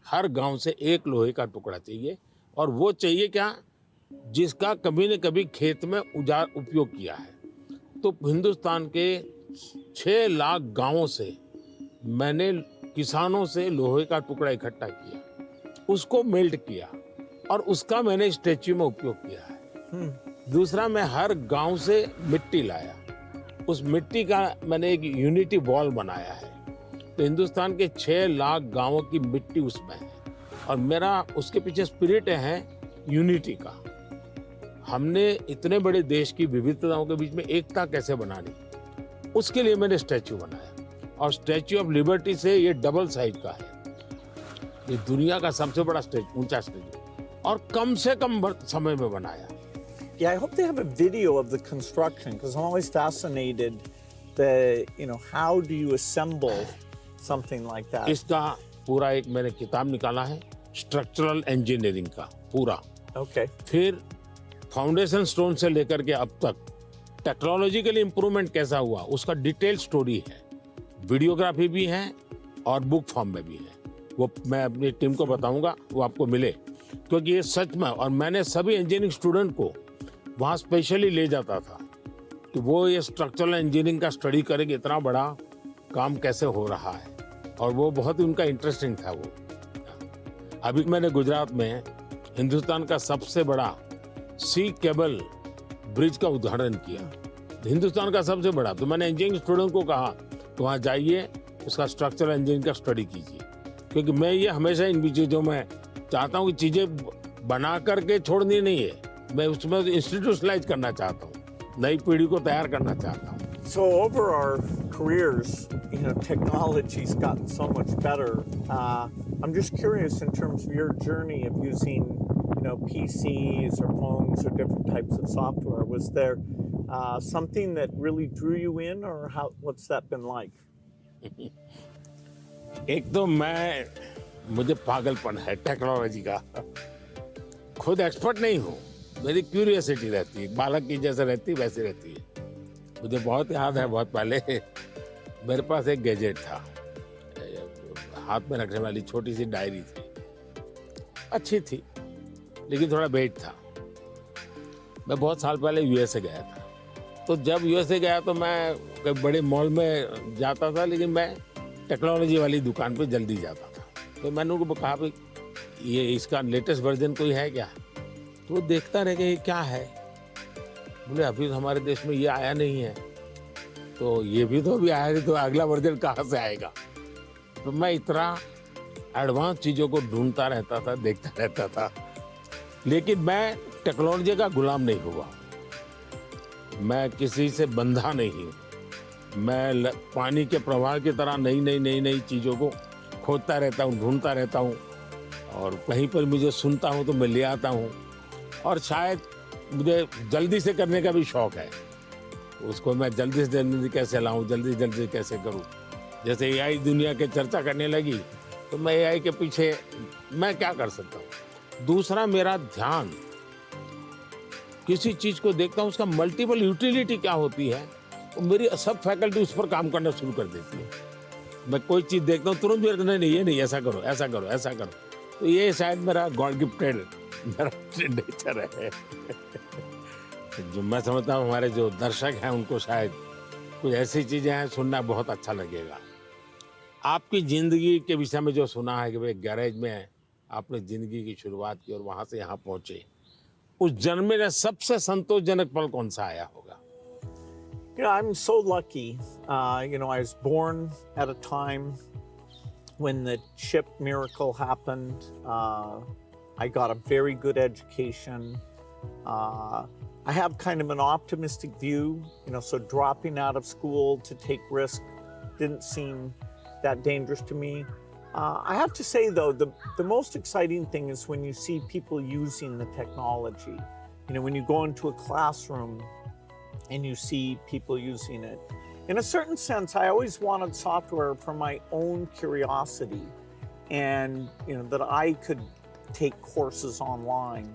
हर गांव से एक लोहे का टुकड़ा चाहिए और वो चाहिए क्या, जिसका कभी न कभी खेत में औजार उपयोग किया है। तो हिंदुस्तान के 6 लाख गांवों से मैंने किसानों से लोहे का टुकड़ा इकट्ठा किया, उसको मेल्ट किया और उसका मैंने स्टैच्यू में उपयोग किया है। दूसरा, मैं हर गांव से मिट्टी लाया, उस मिट्टी का मैंने एक यूनिटी वॉल बनाया है। तो हिंदुस्तान के 6 लाख गांवों की मिट्टी उसमें है और मेरा उसके पीछे स्पिरिट है यूनिटी का। हमने इतने बड़े देश की विविधताओं के बीच में एकता कैसे बनानी, उसके लिए मैंने स्टैच्यू बनाया और स्टैच्यू ऑफ लिबर्टी से ये डबल साइज का है। ये दुनिया का सबसे बड़ा ऊंचा स्टैच्यू और कम से कम समय में बनाया। Yeah, I hope they have a video of the construction because I'm always fascinated how do you assemble something like that. इसका पूरा एक मैंने किताब निकाला है, स्ट्रक्चरल इंजीनियरिंग का पूरा। Okay. फिर फाउंडेशन स्टोन से लेकर के अब तक टेक्नोलॉजिकल इंप्रूवमेंट कैसा हुआ, उसका डिटेल स्टोरी है, वीडियोग्राफी भी है और बुक फॉर्म में भी है। वो मैं अपनी टीम को बताऊंगा, वो आपको मिले, क्योंकि ये सच में, और मैंने सभी इंजीनियरिंग स्टूडेंट को वहाँ स्पेशली ले जाता था कि वो ये स्ट्रक्चरल इंजीनियरिंग का स्टडी करें कि इतना बड़ा काम कैसे हो रहा है। और वो बहुत ही उनका इंटरेस्टिंग था वो। अभी मैंने गुजरात में हिंदुस्तान का सबसे बड़ा सी केबल ब्रिज का उद्घाटन किया, हिंदुस्तान का सबसे बड़ा। तो मैंने इंजीनियरिंग स्टूडेंट को कहा तो वहाँ जाइए, उसका स्ट्रक्चरल इंजीनियरिंग का स्टडी कीजिए, क्योंकि मैं ये हमेशा इन चीज़ों में चाहता हूँ कि चीज़ें बना करके छोड़नी नहीं है, मैं उसमें इंस्टीट्यूशनलाइज करना चाहता हूँ, नई पीढ़ी को तैयार करना चाहता हूँ। So over our careers, technology's gotten so much better. I'm just curious in terms of your journey of using, PCs or phones or different types of software. Was there something that really drew you in, or what's that been like? एक तो मुझे पागलपन है technology का, खुद expert नहीं हूँ, मेरी क्यूरियोसिटी रहती है, बालक की जैसे रहती वैसे रहती है। मुझे बहुत याद है, बहुत पहले मेरे पास एक गैजेट था, हाथ में रखने वाली छोटी सी डायरी थी, अच्छी थी लेकिन थोड़ा वेट था। मैं बहुत साल पहले यूएसए गया था, तो जब यूएसए गया तो मैं बड़े मॉल में जाता था, लेकिन मैं टेक्नोलॉजी वाली दुकान पे जल्दी जाता था। तो मैंने उनको कहा भाई ये इसका लेटेस्ट वर्जन कोई है क्या? तो वो देखता रह गया ये क्या है। बोले अभी तो हमारे देश में ये आया नहीं है, तो ये भी तो अभी आया नहीं, तो अगला वर्जन कहाँ से आएगा? तो मैं इतना एडवांस चीज़ों को ढूंढता रहता था, देखता रहता था, लेकिन मैं टेक्नोलॉजी का गुलाम नहीं हुआ, मैं किसी से बंधा नहीं हूँ। मैं पानी के प्रवाह की तरह नई चीज़ों को खोजता रहता हूँ, ढूंढता रहता हूँ, और कहीं पर मुझे सुनता हूँ तो मैं ले आता हूँ। और शायद मुझे जल्दी से करने का भी शौक है, उसको मैं जल्दी से जल्दी कैसे लाऊं, जल्दी से कैसे करूं। जैसे एआई दुनिया के चर्चा करने लगी तो मैं एआई के पीछे मैं क्या कर सकता हूं। दूसरा, मेरा ध्यान किसी चीज को देखता हूं, उसका मल्टीपल यूटिलिटी क्या होती है, तो मेरी सब फैकल्टी उस पर काम करना शुरू कर देती है। मैं कोई चीज देखता हूँ तुरंत मेरे नहीं ये नहीं, ऐसा करो ऐसा करो ऐसा करो। तो ये शायद मेरा गॉड गिफ्टेड मेरा नेचर है। जो मैं समझता हूँ हमारे जो दर्शक हैं उनको शायद कुछ ऐसी चीजें हैं सुनना बहुत अच्छा लगेगा। आपकी जिंदगी के विषय में जो सुना है कि भाई गैरेज में आपने जिंदगी की शुरुआत की और वहां से यहाँ पहुंचे, उस जन्म में सबसे संतोषजनक पल कौन सा आया होगा? I'm so lucky. I was born at a time when the chip miracle happened. I got a very good education. I have kind of an optimistic view, so dropping out of school to take risk didn't seem that dangerous to me. I have to say, though, the most exciting thing is when you see people using the technology. When you go into a classroom and you see people using it. In a certain sense, I always wanted software for my own curiosity, and that I could take courses online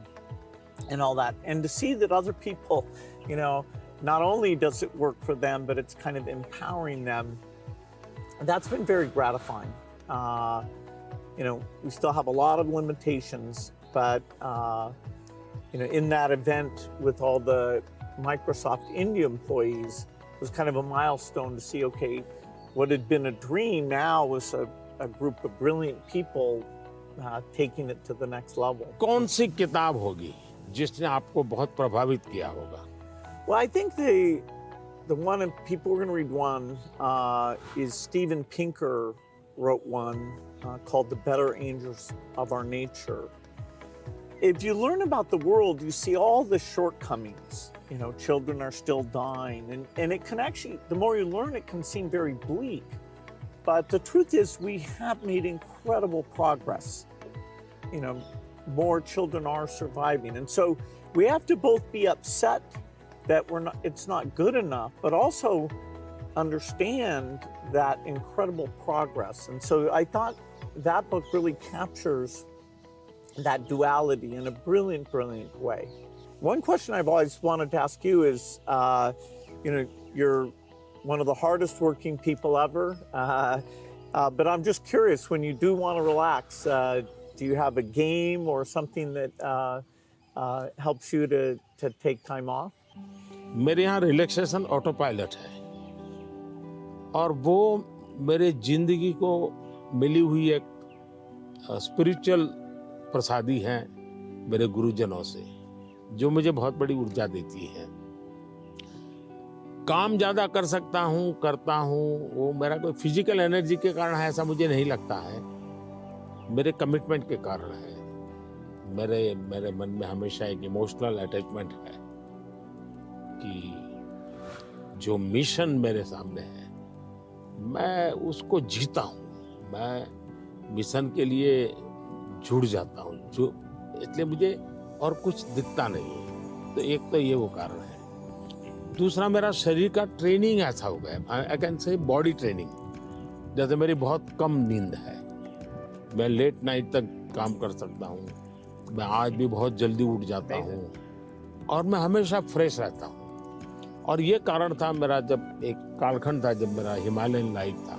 and all that. And to see that other people, not only does it work for them, but it's kind of empowering them, that's been very gratifying. We still have a lot of limitations, but in that event with all the Microsoft India employees, it was kind of a milestone to see, okay, what had been a dream now was a group of brilliant people taking it to the next level. कौन सी किताब होगी जिसने आपको बहुत प्रभावित किया होगा? Well, I think the one, and people are going to read one, is Steven Pinker wrote one called The Better Angels of Our Nature. If you learn about the world, you see all the shortcomings. Children are still dying, and it can actually, the more you learn, it can seem very bleak. But the truth is, we have made incredible progress. More children are surviving. And so we have to both be upset that it's not good enough, but also understand that incredible progress. And so I thought that book really captures that duality in a brilliant, brilliant way. One question I've always wanted to ask you is, you're one of the hardest working people ever, but I'm just curious, when you do want to relax, do you have a game or something that helps you to take time off? मेरे यहाँ relaxation auto pilot है, और वो मेरे जिंदगी को मिली हुई एक स्पिरिचुअल प्रसादी है मेरे गुरुजनों से, जो मुझे बहुत बड़ी ऊर्जा देती है। काम ज़्यादा कर सकता हूँ, करता हूँ, वो मेरा कोई फिजिकल एनर्जी के कारण है ऐसा मुझे नहीं लगता है, मेरे कमिटमेंट के कारण है। मेरे मन में हमेशा एक इमोशनल अटैचमेंट है कि जो मिशन मेरे सामने है मैं उसको जीता हूँ, मैं मिशन के लिए जुड़ जाता हूँ, जो इसलिए मुझे और कुछ दिखता नहीं है। तो एक तो ये वो कारण है। दूसरा, मेरा शरीर का ट्रेनिंग ऐसा हो गया, I can say body training. जैसे मेरी बहुत कम नींद है, मैं लेट नाइट तक काम कर सकता हूँ, मैं आज भी बहुत जल्दी उठ जाता हूँ और मैं हमेशा फ्रेश रहता हूँ। और ये कारण था मेरा, जब एक कालखंड था जब मेरा हिमालयन लाइफ था,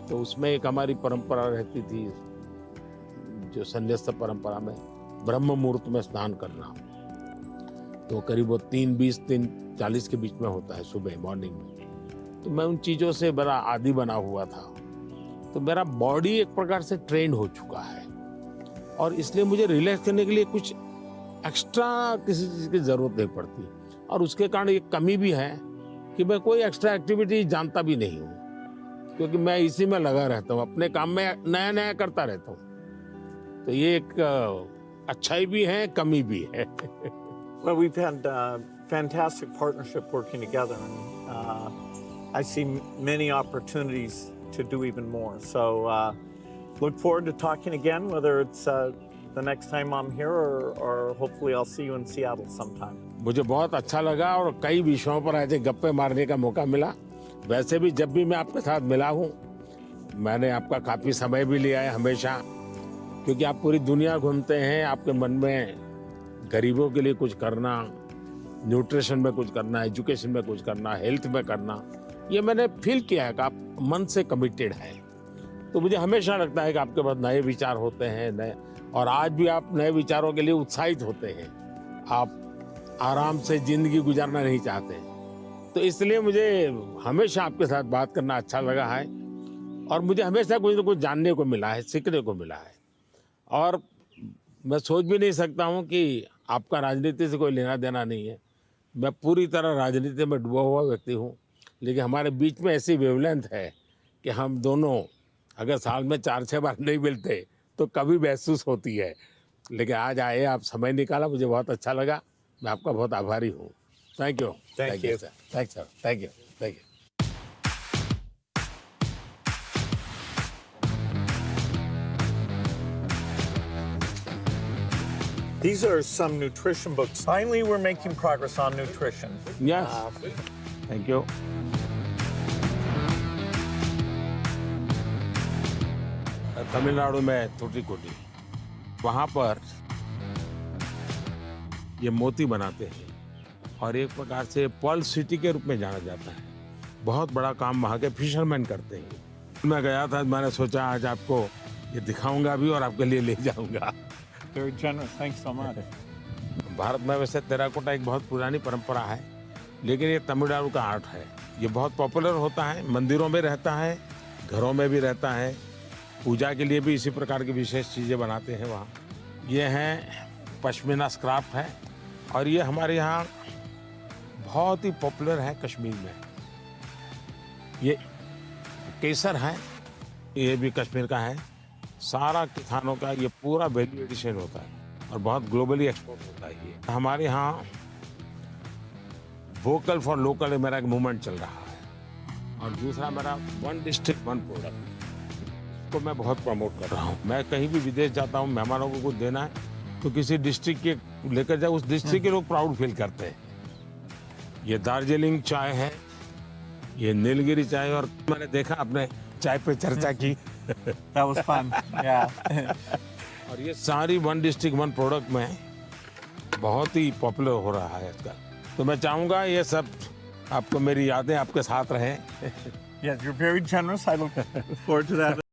तो उसमें एक हमारी परंपरा रहती थी, जो संन्यास्त परंपरा में ब्रह्म मुहूर्त में स्नान करना, तो करीब वो 3:20 3:40 के बीच में होता है सुबह मॉर्निंग में। तो मैं उन चीज़ों से बड़ा आदी बना हुआ था, तो मेरा बॉडी एक प्रकार से ट्रेंड हो चुका है और इसलिए मुझे रिलैक्स करने के लिए कुछ एक्स्ट्रा किसी चीज़ की ज़रूरत नहीं पड़ती। और उसके कारण एक कमी भी है कि मैं कोई एक्स्ट्रा एक्टिविटी जानता भी नहीं हूँ, क्योंकि मैं इसी में लगा रहता हूँ, अपने काम में नया नया करता रहता हूँ। तो ये एक अच्छाई भी है, कमी भी है। Well, we've had fantastic partnership working together, and I see many opportunities to do even more. So look forward to talking again, whether it's the next time I'm here or hopefully I'll see you in Seattle sometime. मुझे बहुत अच्छा लगा और कई विषयों पर ऐसे गप्पे मारने का मौका मिला। वैसे भी जब भी मैं आपके साथ मिला हूँ, मैंने आपका काफ़ी समय भी लिया है हमेशा, क्योंकि आप पूरी दुनिया घूमते हैं, आपके मन में गरीबों के लिए कुछ करना, न्यूट्रिशन में कुछ करना, एजुकेशन में कुछ करना, हेल्थ में करना, ये मैंने फील किया है कि आप मन से कमिटेड हैं। तो मुझे हमेशा लगता है कि आपके पास नए विचार होते हैं, नए, और आज भी आप नए विचारों के लिए उत्साहित होते हैं। आप आराम से जिंदगी गुजारना नहीं चाहते, तो इसलिए मुझे हमेशा आपके साथ बात करना अच्छा लगा है और मुझे हमेशा कुछ न कुछ जानने को मिला है, सीखने को मिला है। और मैं सोच भी नहीं सकता हूँ कि आपका राजनीति से कोई लेना देना नहीं है। मैं पूरी तरह राजनीति में डूबा हुआ व्यक्ति हूँ, लेकिन हमारे बीच में ऐसी वेवलेंथ है कि हम दोनों अगर साल में 4-6 बार नहीं मिलते तो कभी महसूस होती है। लेकिन आज आए, आप समय निकाला, मुझे बहुत अच्छा लगा। मैं आपका बहुत आभारी हूँ। Thank you. Thank you. Sir. Thank sir. Thank you. Thank you. These are some nutrition books. Finally, we're making progress on nutrition. Yes, thank you. Tamil Nadu में टूटीकोटी, वहाँ पर ये मोती बनाते हैं और एक प्रकार से पर्ल सिटी के रूप में जाना जाता है। बहुत बड़ा काम वहाँ के फिशरमैन करते हैं। मैं गया था, मैंने सोचा आज आपको ये दिखाऊंगा भी और आपके लिए ले जाऊंगा। Very generous. Thanks so much. Bharat में वैसे टेराकोटा एक बहुत पुरानी परंपरा है, लेकिन ये तमिलनाडु का आर्ट है। ये बहुत पॉपुलर होता है, मंदिरों में रहता है, घरों में भी रहता है, पूजा के लिए भी इसी प्रकार की विशेष चीज़ें बनाते हैं वहाँ। ये हैं पश्मीना स्क्राफ्ट है और ये हमारे यहाँ बहुत ही पॉपुलर है कश्मीर में। ये केसर है, ये भी कश्मीर का है। सारा किसानों का ये पूरा वैल्यू एडिशन होता है और बहुत ग्लोबली एक्सपोर्ट होता है। ये हमारे यहाँ वोकल फॉर लोकल मेरा एक मूवमेंट चल रहा है और दूसरा मेरा 1 डिस्ट्रिक्ट 1 प्रोडक्ट को मैं बहुत प्रमोट कर रहा हूँ। मैं कहीं भी विदेश जाता हूँ, मेहमानों को कुछ देना है तो किसी डिस्ट्रिक्ट के लेकर जाओ, उस डिस्ट्रिक्ट के लोग प्राउड फील करते हैं। ये दार्जिलिंग चाय है, ये नीलगिरी चाय, और मैंने देखा आपने चाय पे चर्चा की। That was fun. Yeah. और ये सारी 1 डिस्ट्रिक्ट 1 प्रोडक्ट में बहुत ही पॉपुलर हो रहा है इसका। तो मैं चाहूँगा ये सब आपको, मेरी यादें आपके साथ रहें। Yes, you're very generous. I look forward to that.